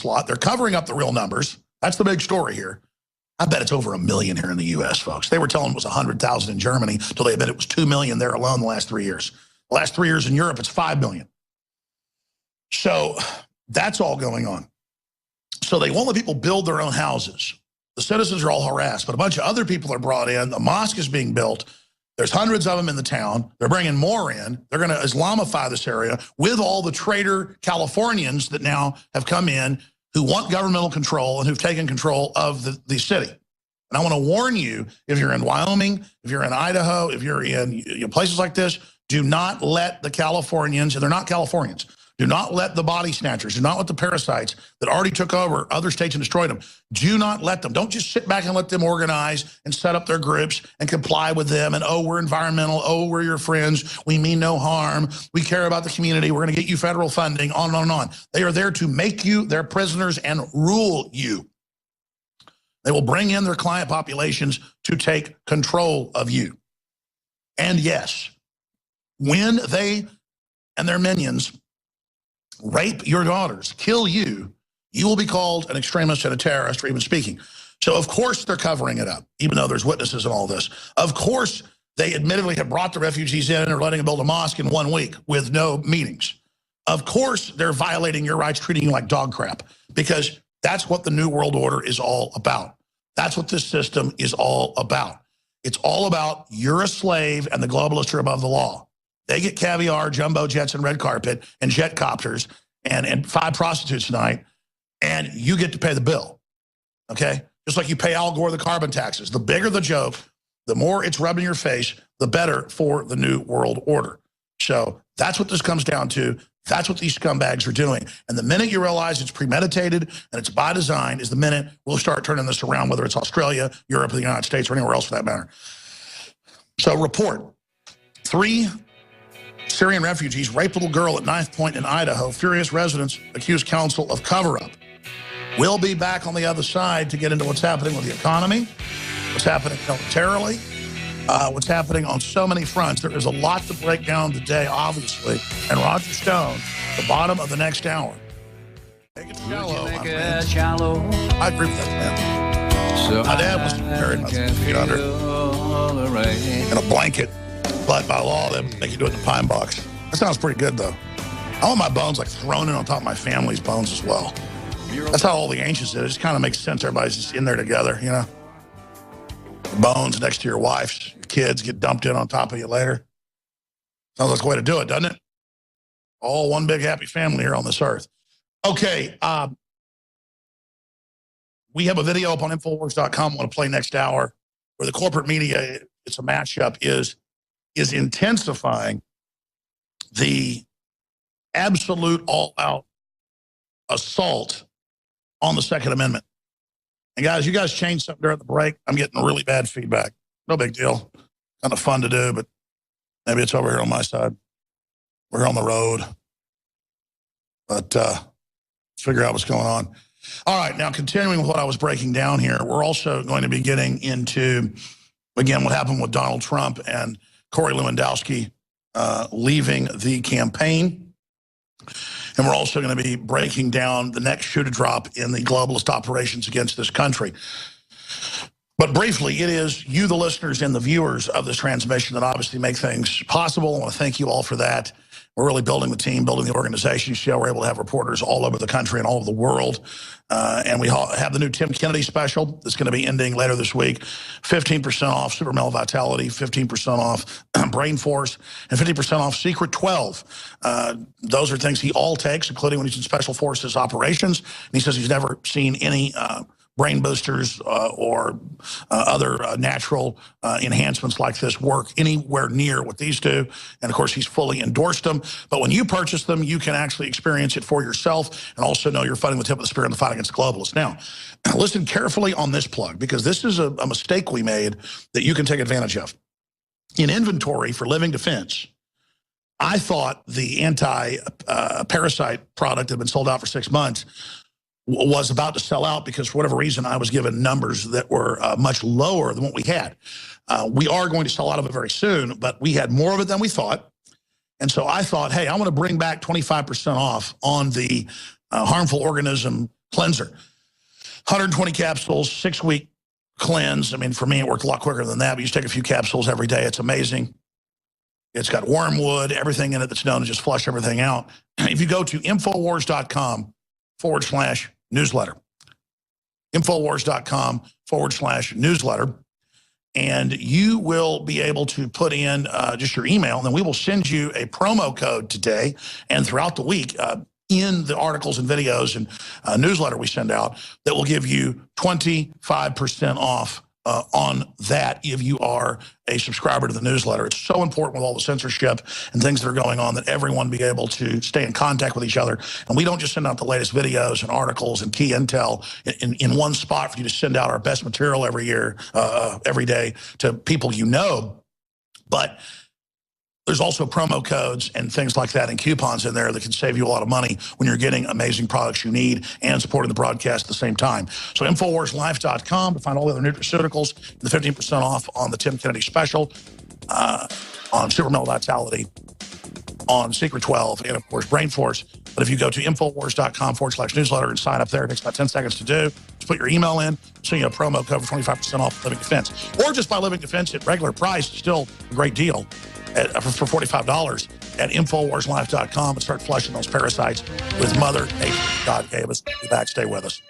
onslaught. They're covering up the real numbers. That's the big story here. I bet it's over 1 million here in the U.S., folks. They were telling it was 100,000 in Germany until they admit it was 2 million there alone the last 3 years. The last 3 years in Europe, it's 5 million. So that's all going on. So they won't let people build their own houses. The citizens are all harassed, but a bunch of other people are brought in. The mosque is being built. There's hundreds of them in the town. They're bringing more in. They're going to Islamify this area with all the traitor Californians that now have come in who want governmental control and who've taken control of the city. And I want to warn you, if you're in Wyoming, if you're in Idaho, if you're in places like this, do not let the Californians, and they're not Californians, do not let the body snatchers, do not let the parasites that already took over other states and destroyed them, do not let them. Don't just sit back and let them organize and set up their groups and comply with them and, oh, we're environmental, oh, we're your friends, we mean no harm, we care about the community, we're going to get you federal funding, on and on and on. They are there to make you their prisoners and rule you. They will bring in their client populations to take control of you. And yes, when they and their minions rape your daughters, kill you, you will be called an extremist and a terrorist for even speaking. So of course they're covering it up, even though there's witnesses and all this. Of course they admittedly have brought the refugees in and are letting them build a mosque in 1 week with no meetings. Of course they're violating your rights, treating you like dog crap, because that's what the New World Order is all about. That's what this system is all about. It's all about you're a slave and the globalists are above the law. They get caviar, jumbo jets, and red carpet, and jet copters, and 5 prostitutes tonight, and you get to pay the bill, okay? Just like you pay Al Gore the carbon taxes. The bigger the joke, the more it's rubbed in your face, the better for the New World Order. So that's what this comes down to. That's what these scumbags are doing. And the minute you realize it's premeditated and it's by design is the minute we'll start turning this around, whether it's Australia, Europe, the United States, or anywhere else for that matter. So report, 3 Syrian refugees rape little girl at Knife Point in Idaho. Furious residents accuse council of cover-up. We'll be back on the other side to get into what's happening with the economy, what's happening militarily, what's happening on so many fronts. There is a lot to break down today, obviously. And Roger Stone, the bottom of the next hour. Make it shallow, my friend. I agree with that, man. So my dad was buried about 6 feet under in a blanket. But by law, they make you do it in the pine box. That sounds pretty good, though. I want my bones like thrown in on top of my family's bones as well. That's how all the ancients did. It just kind of makes sense. Everybody's just in there together, you know? Bones next to your wife's, your kids get dumped in on top of you later. Sounds like a way to do it, doesn't it? All one big happy family here on this earth. Okay, we have a video up on Infowars.com I want to play next hour where the corporate media, it's a mashup, is intensifying the absolute all-out assault on the Second Amendment. And guys, you guys changed something during the break. I'm getting really bad feedback. No big deal. Kind of fun to do, but maybe it's over here on my side. We're on the road. But let's figure out what's going on. All right, now continuing with what I was breaking down here, we're also going to be getting into, again, what happened with Donald Trump and Corey Lewandowski leaving the campaign. And we're also going to be breaking down the next shoe to drop in the globalist operations against this country. But briefly, it is you, the listeners and the viewers of this transmission, that obviously make things possible. I want to thank you all for that. We're really building the team, building the organization. You see how we're able to have reporters all over the country and all over the world. And we have the new Tim Kennedy special that's going to be ending later this week. 15% off Super Male Vitality, 15% off Brain Force, and 50% off Secret 12. Those are things he all takes, including when he's in Special Forces operations. And he says he's never seen any brain boosters or other natural enhancements like this work anywhere near what these do. And of course, he's fully endorsed them. But when you purchase them, you can actually experience it for yourself and also know you're fighting the tip of the spear in the fight against the globalists. Now, listen carefully on this plug, because this is a mistake we made that you can take advantage of. In inventory for Living Defense, I thought the anti-parasite product that had been sold out for 6 months was about to sell out because for whatever reason I was given numbers that were much lower than what we had. We are going to sell out of it very soon, but we had more of it than we thought. And so I thought, hey, I want to bring back 25% off on the harmful organism cleanser. 120 capsules, 6-week cleanse. I mean, for me, it worked a lot quicker than that, but you just take a few capsules every day. It's amazing. It's got wormwood, everything in it that's known to just flush everything out. If you go to Infowars.com/newsletter, Infowars.com/newsletter, and you will be able to put in just your email, and then we will send you a promo code today and throughout the week in the articles and videos and newsletter we send out that will give you 25% off on that if you are a subscriber to the newsletter. It's so important with all the censorship and things that are going on that everyone be able to stay in contact with each other. And we don't just send out the latest videos and articles and key intel in one spot for you to send out our best material every day to people you know, but there's also promo codes and things like that and coupons in there that can save you a lot of money when you're getting amazing products you need and supporting the broadcast at the same time. So InfoWarsLife.com to find all the other nutraceuticals, the 15% off on the Tim Kennedy special, on Super Male Vitality, on Secret 12, and of course Brain Force. But if you go to Infowars.com/newsletter and sign up there, it takes about 10 seconds to do. Just put your email in, send you a promo code for 25% off Living Defense. Or just buy Living Defense at regular price, still a great deal. For $45 at InfoWarsLife.com and start flushing those parasites with Mother Nature God gave us. Be back. Stay with us.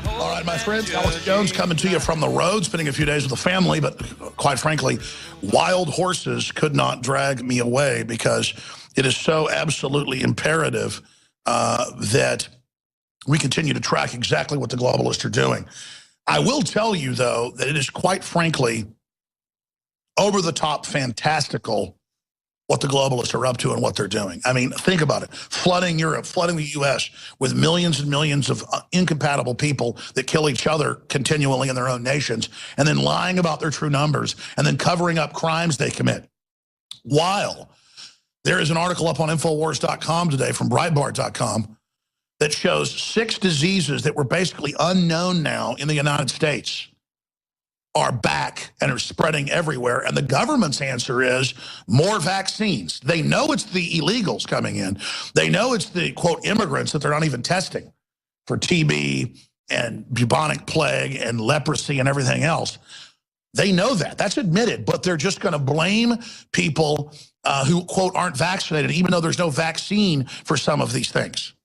All right, my friends, Alex Jones coming to you from the road, spending a few days with the family, but quite frankly, wild horses could not drag me away because it is so absolutely imperative that we continue to track exactly what the globalists are doing. I will tell you, though, that it is quite frankly over-the-top fantastical what the globalists are up to and what they're doing. I mean, think about it. Flooding Europe, flooding the U.S. with millions and millions of incompatible people that kill each other continually in their own nations, and then lying about their true numbers, and then covering up crimes they commit. While there is an article up on Infowars.com today from Breitbart.com that shows 6 diseases that were basically unknown now in the United States are back and are spreading everywhere. And the government's answer is more vaccines. They know it's the illegals coming in. They know it's the, quote, immigrants that they're not even testing for TB and bubonic plague and leprosy and everything else. They know that. That's admitted. But they're just going to blame people who, quote, aren't vaccinated, even though there's no vaccine for some of these things.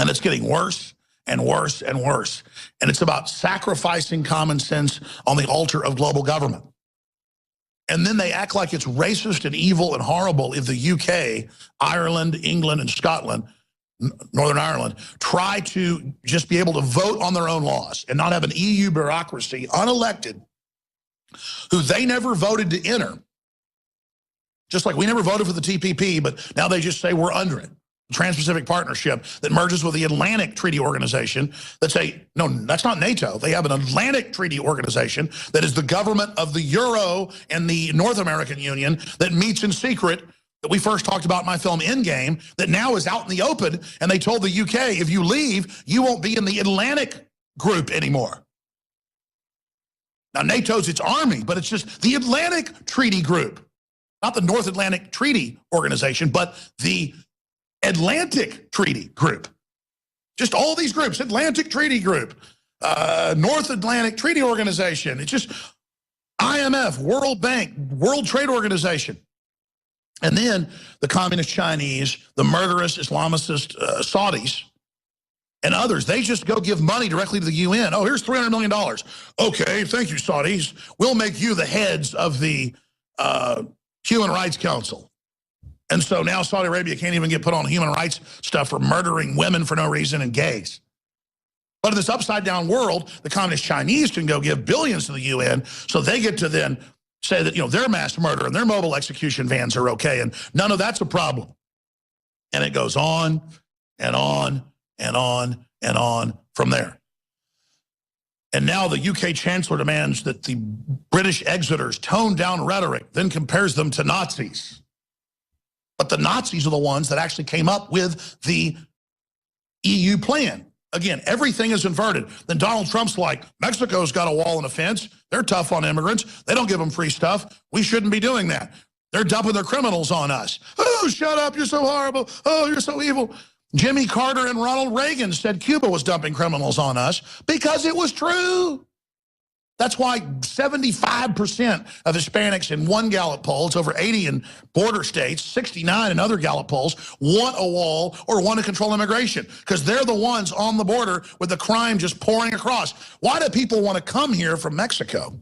And it's getting worse and worse and worse. And it's about sacrificing common sense on the altar of global government. And then they act like it's racist and evil and horrible if the UK, Ireland, England, and Scotland, Northern Ireland, try to just be able to vote on their own laws and not have an EU bureaucracy, unelected, who they never voted to enter. Just like we never voted for the TPP, but now they just say we're under it. Trans-Pacific Partnership that merges with the Atlantic Treaty Organization that say, no, that's not NATO. They have an Atlantic Treaty Organization that is the government of the Euro and the North American Union that meets in secret, that we first talked about in my film Endgame, that now is out in the open, and they told the UK, if you leave, you won't be in the Atlantic group anymore. Now, NATO's its army, but it's just the Atlantic Treaty Group, not the North Atlantic Treaty Organization, but the Atlantic Treaty Group. Just all these groups, Atlantic Treaty Group, North Atlantic Treaty Organization. It's just IMF, World Bank, World Trade Organization. And then the communist Chinese, the murderous Islamicist Saudis, and others, they just go give money directly to the UN. Oh, here's $300 million. Okay, thank you, Saudis. We'll make you the heads of the Human Rights Council. And so now Saudi Arabia can't even get put on human rights stuff for murdering women for no reason and gays. But in this upside-down world, the communist Chinese can go give billions to the UN, so they get to then say that, you know, their mass murder and their mobile execution vans are okay, and none of that's a problem. And it goes on and on and on and on from there. And now the UK Chancellor demands that the British exiters tone down rhetoric, then compares them to Nazis. But the Nazis are the ones that actually came up with the EU plan. Again, everything is inverted. Then Donald Trump's like, Mexico's got a wall and a fence. They're tough on immigrants. They don't give them free stuff. We shouldn't be doing that. They're dumping their criminals on us. Oh, shut up. You're so horrible. Oh, you're so evil. Jimmy Carter and Ronald Reagan said Cuba was dumping criminals on us because it was true. That's why 75% of Hispanics in one Gallup poll, it's over 80 in border states, 69 in other Gallup polls, want a wall or want to control immigration because they're the ones on the border with the crime just pouring across. Why do people want to come here from Mexico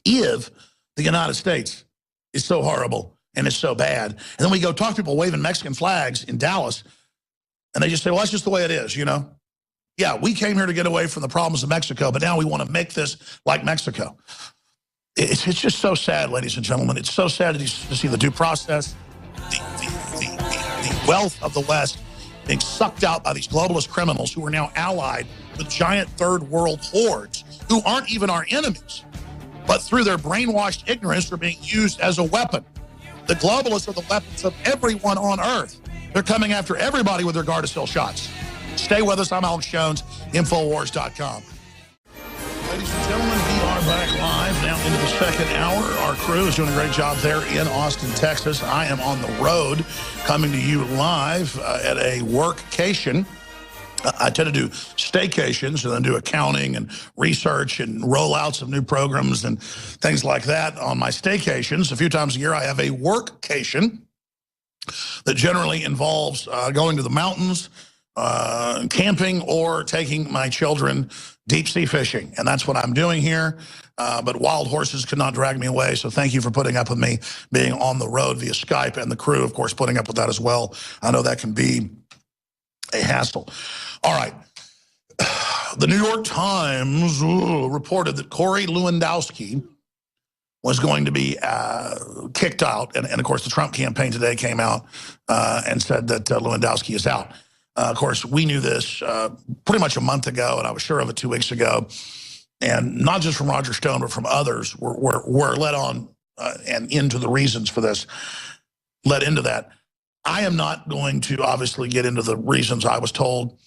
if the United States is so horrible and is so bad? And then we go talk to people waving Mexican flags in Dallas, and they just say, well, that's just the way it is, you know? Yeah, we came here to get away from the problems of Mexico, but now we want to make this like Mexico. It's just so sad, ladies and gentlemen. It's so sad to see the due process, the wealth of the West being sucked out by these globalist criminals who are now allied with giant third world hordes who aren't even our enemies, but through their brainwashed ignorance are being used as a weapon. The globalists are the weapons of everyone on Earth. They're coming after everybody with their Gardasil shots. Stay with us. I'm Alex Jones, Infowars.com. Ladies and gentlemen, we are back live now into the second hour. Our crew is doing a great job there in Austin, Texas. I am on the road coming to you live at a workcation. I tend to do staycations and then do accounting and research and rollouts of new programs and things like that on my staycations. A few times a year, I have a workcation that generally involves going to the mountains, camping, or taking my children deep sea fishing. And that's what I'm doing here. But wild horses could not drag me away. So thank you for putting up with me being on the road via Skype, and the crew, of course, putting up with that as well. I know that can be a hassle. All right. The New York Times reported that Corey Lewandowski was going to be kicked out. And of course, the Trump campaign today came out and said that Lewandowski is out. Of course, we knew this pretty much a month ago, and I was sure of it 2 weeks ago. And not just from Roger Stone, but from others were led on and into the reasons for this, led into that. I am not going to obviously get into the reasons I was told.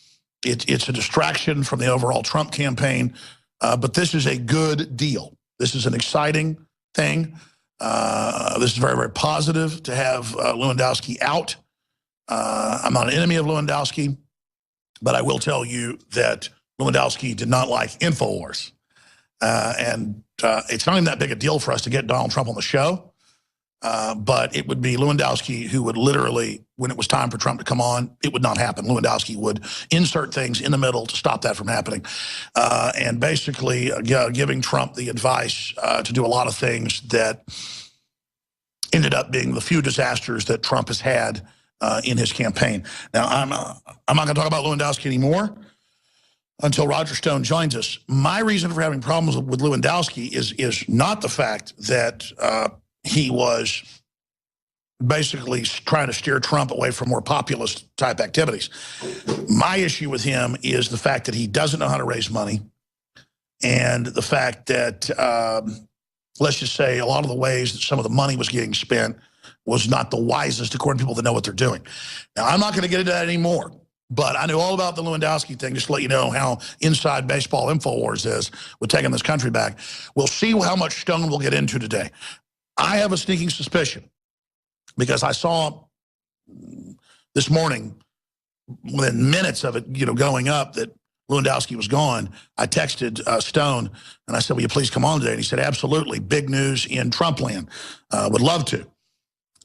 It's a distraction from the overall Trump campaign, but this is a good deal. This is an exciting thing. This is very, very positive to have Lewandowski out. I'm not an enemy of Lewandowski, but I will tell you that Lewandowski did not like InfoWars. And it's not even that big a deal for us to get Donald Trump on the show, but it would be Lewandowski who would literally, when it was time for Trump to come on, it would not happen. Lewandowski would insert things in the middle to stop that from happening. And basically giving Trump the advice to do a lot of things that ended up being the few disasters that Trump has had in his campaign. Now, I'm not going to talk about Lewandowski anymore until Roger Stone joins us. My reason for having problems with Lewandowski is not the fact that he was basically trying to steer Trump away from more populist type activities. My issue with him is the fact that he doesn't know how to raise money, and the fact that, let's just say, a lot of the ways that some of the money was getting spent was not the wisest according to people that know what they're doing. Now, I'm not going to get into that anymore, but I knew all about the Lewandowski thing, just to let you know how inside baseball InfoWars is with taking this country back. We'll see how much Stone we'll get into today. I have a sneaking suspicion, because I saw this morning, within minutes of it, going up, that Lewandowski was gone. I texted Stone, and I said, will you please come on today? And he said, absolutely. Big news in Trump land. Would love to.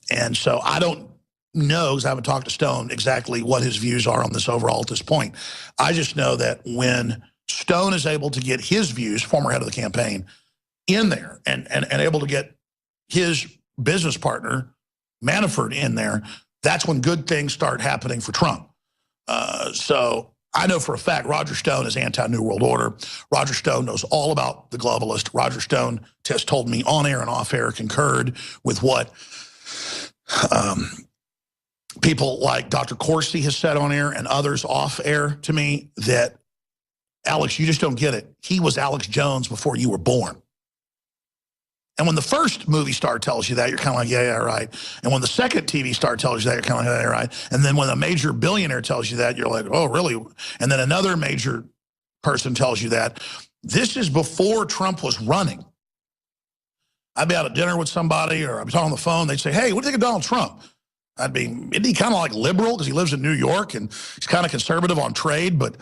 And so I don't know, because I haven't talked to Stone, exactly what his views are on this overall at this point. I just know that when Stone is able to get his views, former head of the campaign, in there, and able to get his business partner, Manafort, in there, that's when good things start happening for Trump. So I know for a fact Roger Stone is anti-New World Order. Roger Stone knows all about the globalist. Roger Stone has told me on air and off air, concurred with what people like Dr. Corsi has said on air and others off air to me, that, Alex, you just don't get it. He was Alex Jones before you were born. And when the first movie star tells you that, you're kind of like, yeah, right. And when the second TV star tells you that, you're kind of like, yeah, right. And then when a major billionaire tells you that, you're like, oh, really? And then another major person tells you that. This is before Trump was running. I'd be out at dinner with somebody, or I'd be talking on the phone. They'd say, hey, what do you think of Donald Trump? Isn't he kind of like liberal because he lives in New York and he's kind of conservative on trade, but